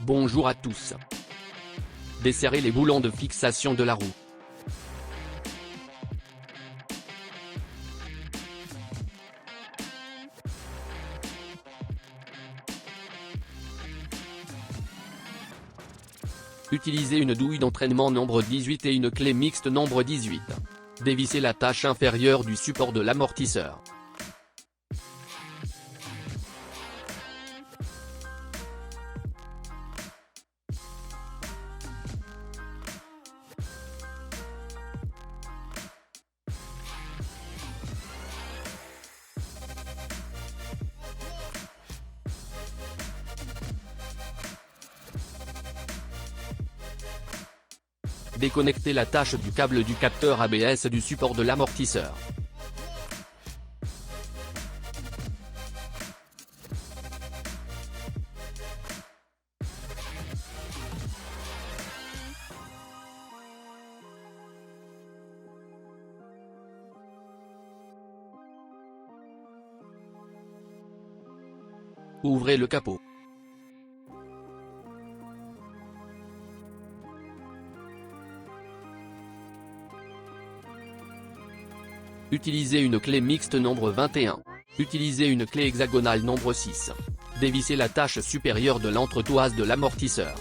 Bonjour à tous. Desserrer les boulons de fixation de la roue. Utilisez une douille d'entraînement nombre 18 et une clé mixte nombre 18. Dévissez la tâche inférieure du support de l'amortisseur. Déconnectez la tâche du câble du capteur ABS du support de l'amortisseur. Ouvrez le capot. Utilisez une clé mixte nombre 21. Utilisez une clé hexagonale nombre 6. Dévissez la tâche supérieure de l'entretoise de l'amortisseur.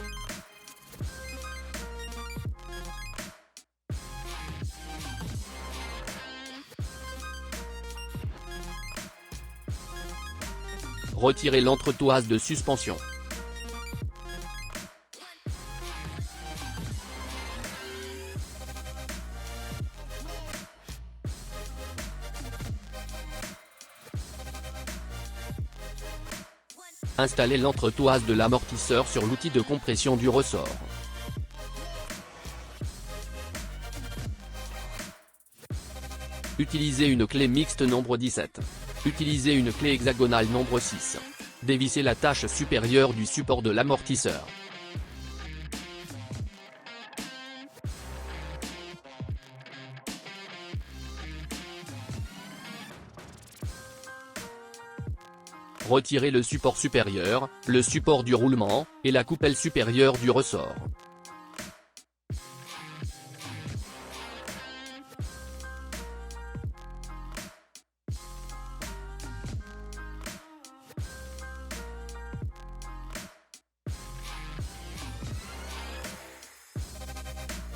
Retirez l'entretoise de suspension. Installez l'entretoise de l'amortisseur sur l'outil de compression du ressort. Utilisez une clé mixte nombre 17. Utilisez une clé hexagonale nombre 6. Dévissez la tâche supérieure du support de l'amortisseur. Retirez le support supérieur, le support du roulement, et la coupelle supérieure du ressort.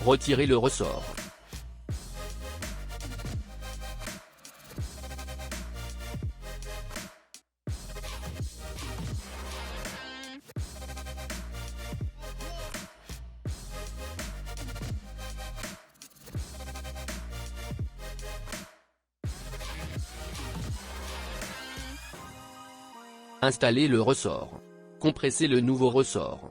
Retirez le ressort. Installez le ressort. Compressez le nouveau ressort.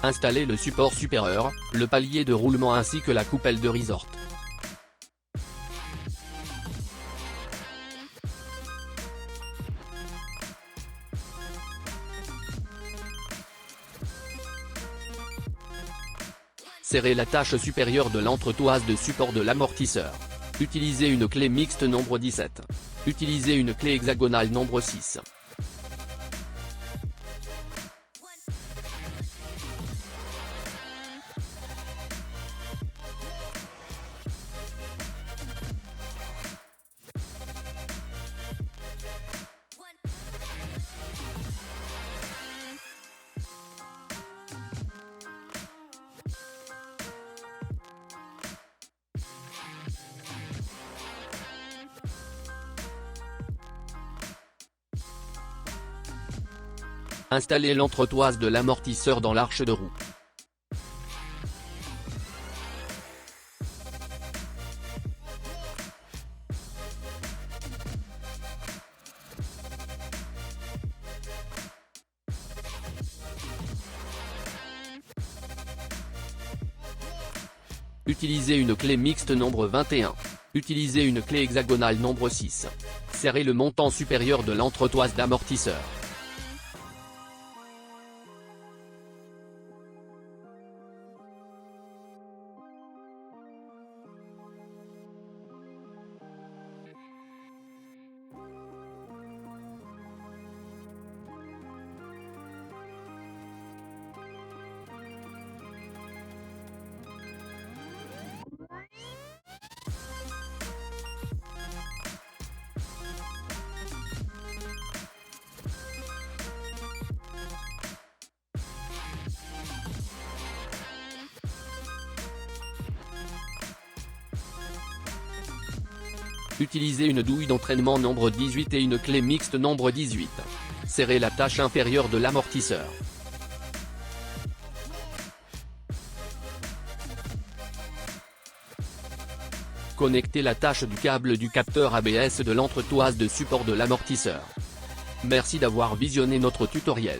Installez le support supérieur, le palier de roulement ainsi que la coupelle de resort. Serrez la tâche supérieure de l'entretoise de support de l'amortisseur. Utilisez une clé mixte nombre 17. Utilisez une clé hexagonale nombre 6. Installez l'entretoise de l'amortisseur dans l'arche de roue. Utilisez une clé mixte nombre 21. Utilisez une clé hexagonale nombre 6. Serrez le montant supérieur de l'entretoise d'amortisseur. Utilisez une douille d'entraînement nombre 18 et une clé mixte nombre 18. Serrez la tâche inférieure de l'amortisseur. Connectez la tâche du câble du capteur ABS de l'entretoise de support de l'amortisseur. Merci d'avoir visionné notre tutoriel.